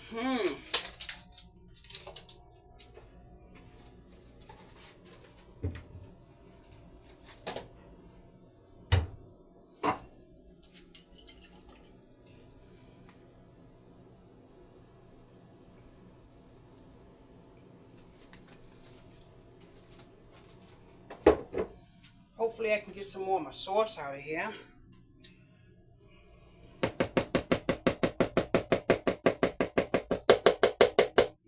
Hmm. Hopefully I can get some more of my sauce out of here.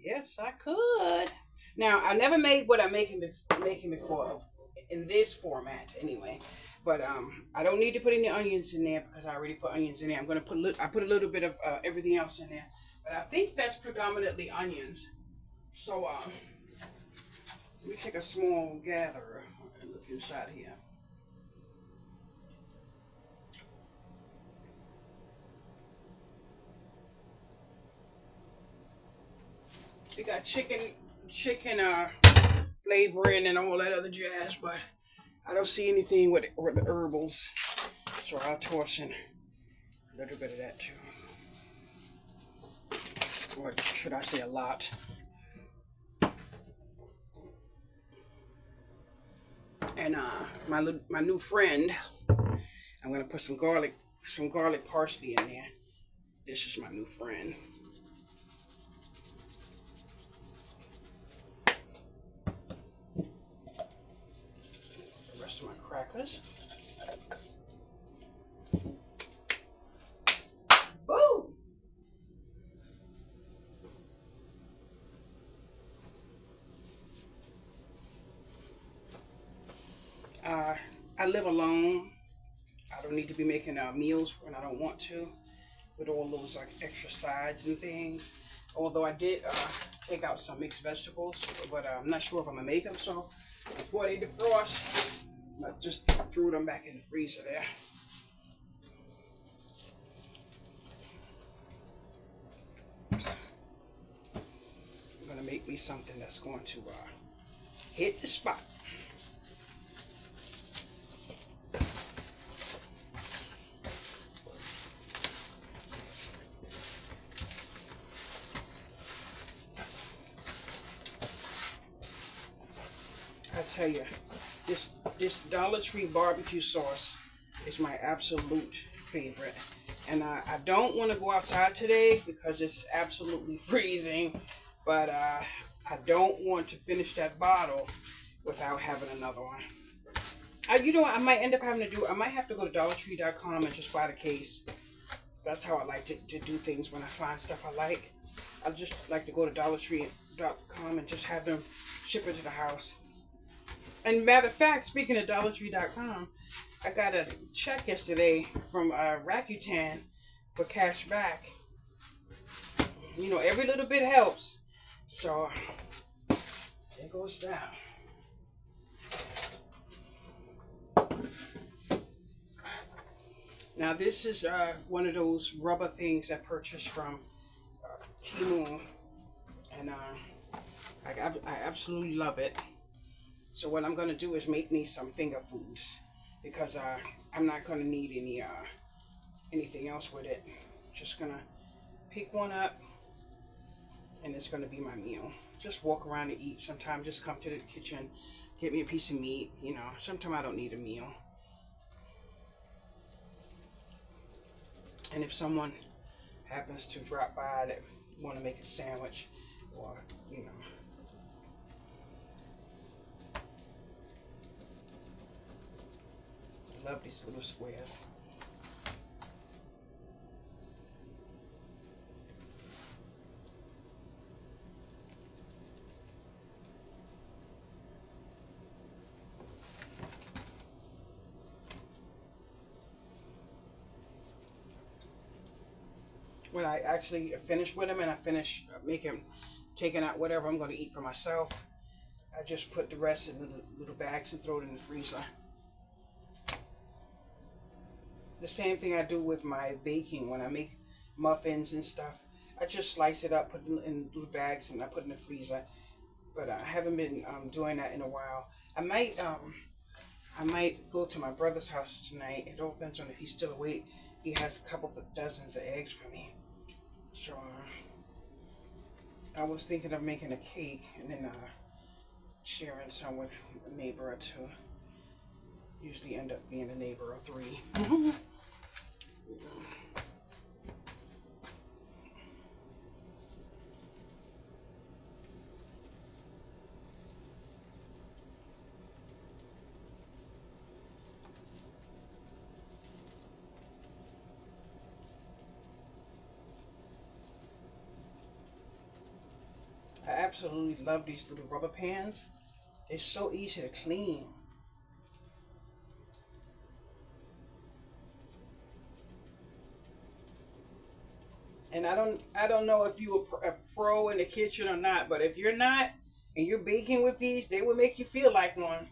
Yes, I could. Now, I never made what I'm making before in this format anyway. But I don't need to put any onions in there because I already put onions in there. I'm gonna put I put a little bit of everything else in there, but I think that's predominantly onions. So let me take a small gatherer and look inside here. We got chicken flavoring and all that other jazz, but I don't see anything with the herbals, so I'll toss in a little bit of that too. Or should I say a lot? And my new friend, I'm gonna put some garlic parsley in there. This is my new friend. The rest of my crackers. Woo! Uh, I live alone. I don't need to be making meals when I don't want to, with all those like extra sides and things. Although I did take out some mixed vegetables, but I'm not sure if I'm gonna make them. So before they defrost, I just threw them back in the freezer there. I'm gonna make me something that's going to hit the spot. I tell you, this Dollar Tree barbecue sauce is my absolute favorite. And I don't want to go outside today because it's absolutely freezing. But I don't want to finish that bottle without having another one. You know what? I might end up having to do. I might have to go to DollarTree.com and just buy the case. That's how I like to do things when I find stuff I like. I just like to go to DollarTree.com and just have them ship it to the house. And matter of fact, speaking of DollarTree.com, I got a check yesterday from Rakuten for cash back. You know, every little bit helps. So there goes that. Now this is one of those rubber things I purchased from Temu, and I absolutely love it. So what I'm gonna do is make me some finger foods because I'm not gonna need anything else with it. Just gonna pick one up, and it's gonna be my meal. Just walk around and eat. Sometimes just come to the kitchen, get me a piece of meat. You know, sometimes I don't need a meal. And if someone happens to drop by that want to make a sandwich, or you know, I love these little squares. When I actually finish with them and I finish making, taking out whatever I'm going to eat for myself, I just put the rest in little bags and throw it in the freezer. The same thing I do with my baking when I make muffins and stuff. I just slice it up, put it in little bags, and I put it in the freezer. But I haven't been doing that in a while. I might go to my brother's house tonight. It all depends on if he's still awake. He has a couple of dozens of eggs for me. So I was thinking of making a cake and then sharing some with a neighbor or two. Usually end up being a neighbor or three. I absolutely love these little rubber pans. They're so easy to clean. And I don't know if you a pro in the kitchen or not, but if you're not and you're baking with these, they will make you feel like one.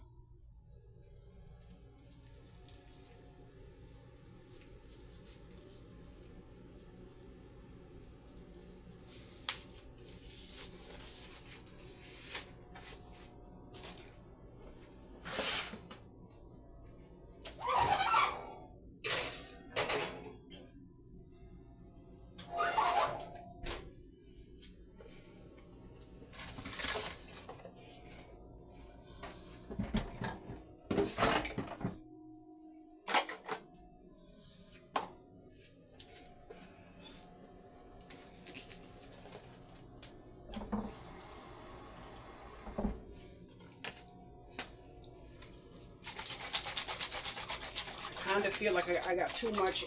I kind of feel like I got too much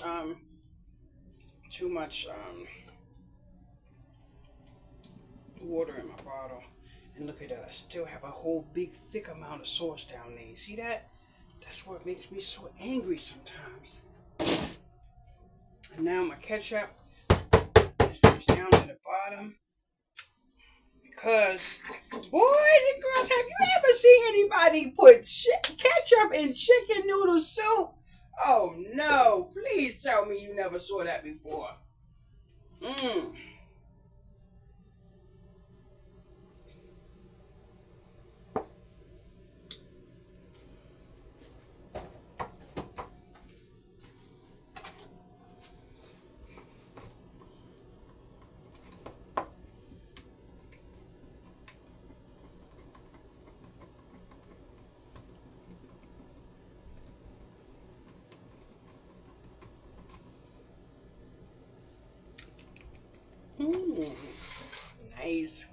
water in my bottle. And look at that, I still have a whole big thick amount of sauce down there. You see that? That's what makes me so angry sometimes. And now my ketchup is down at the bottom. Because, boys and girls, have you ever seen anybody put ketchup in chicken noodle soup? Oh no, please tell me you never saw that before. Mmm. Mmm. Nice.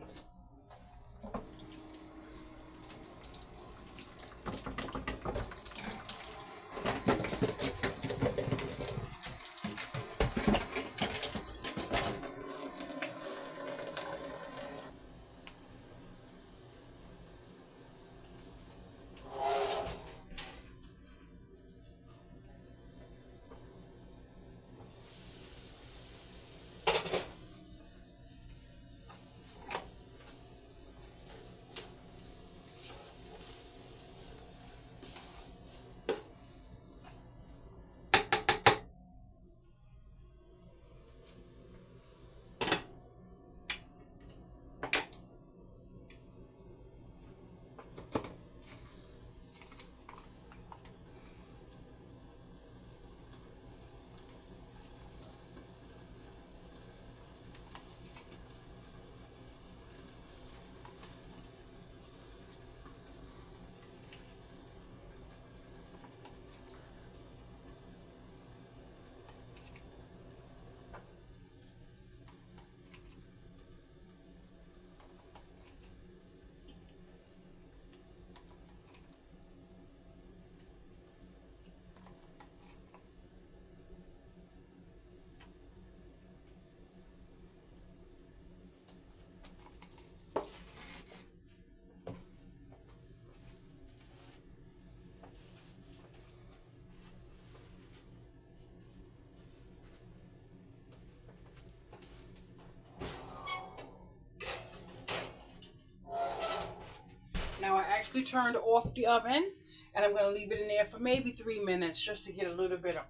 Now I actually turned off the oven and I'm going to leave it in there for maybe 3 minutes just to get a little bit of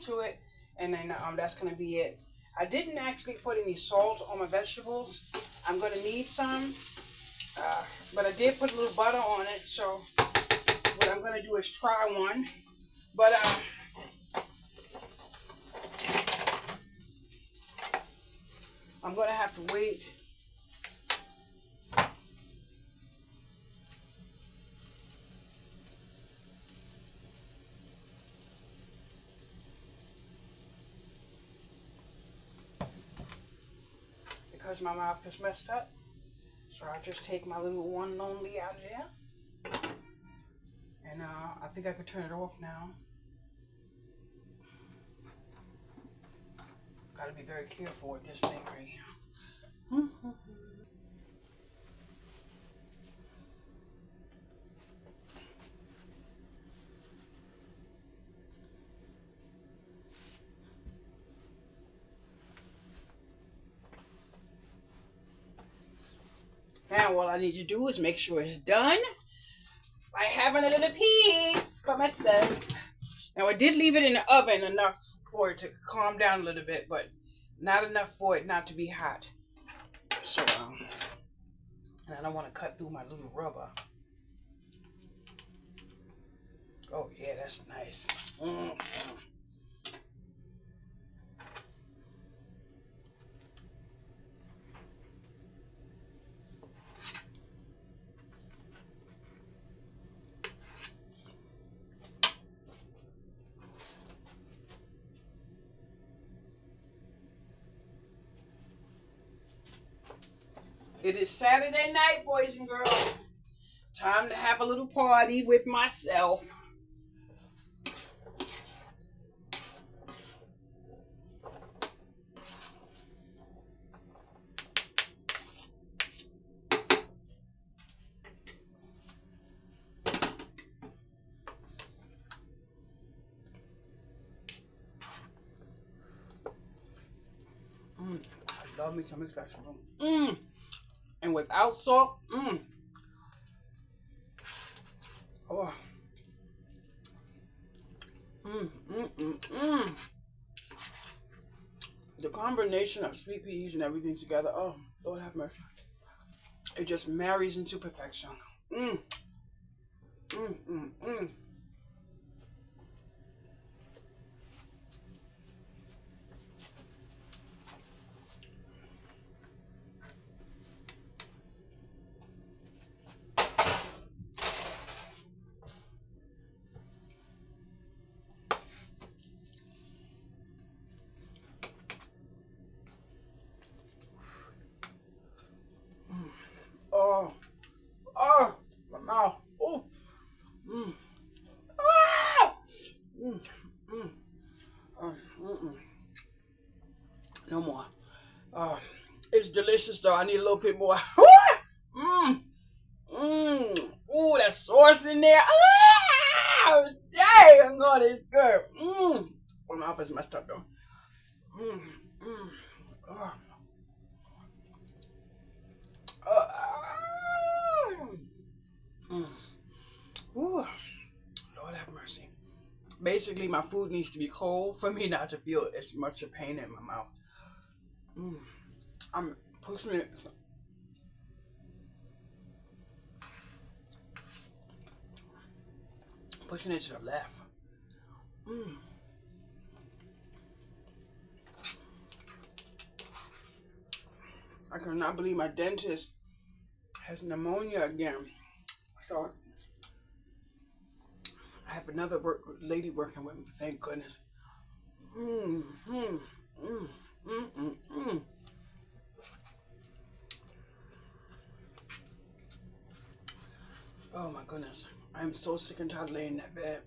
to it, and then that's going to be it. I didn't actually put any salt on my vegetables. I'm going to need some, but I did put a little butter on it, so what I'm going to do is try one. But I'm going to have to wait because my mouth is messed up. So I'll just take my little one lonely out of there. And I think I could turn it off now. Gotta be very careful with this thing right here. Now all I need to do is make sure it's done by having a little piece for myself. Now I did leave it in the oven enough for it to calm down a little bit, but not enough for it not to be hot. So, and I don't want to cut through my little rubber. Oh yeah, that's nice. It is Saturday night, boys and girls. Time to have a little party with myself. I love me some mixed vegetables. And without salt, oh. The combination of sweet peas and everything together, oh, Lord have mercy. It just marries into perfection. Oh, my mouth. Oh, ah, no more. It's delicious though. I need a little bit more. Ooh, that sauce in there. Ah, dang, God, it's good. My mouth is messed up though. Oh. Ooh, Lord have mercy. Basically, my food needs to be cold for me not to feel as much of pain in my mouth. I'm pushing it. Pushing it to the left. I cannot believe my dentist has pneumonia again. So I have another lady working with me. Thank goodness. Oh my goodness. I'm so sick and tired of laying in that bed.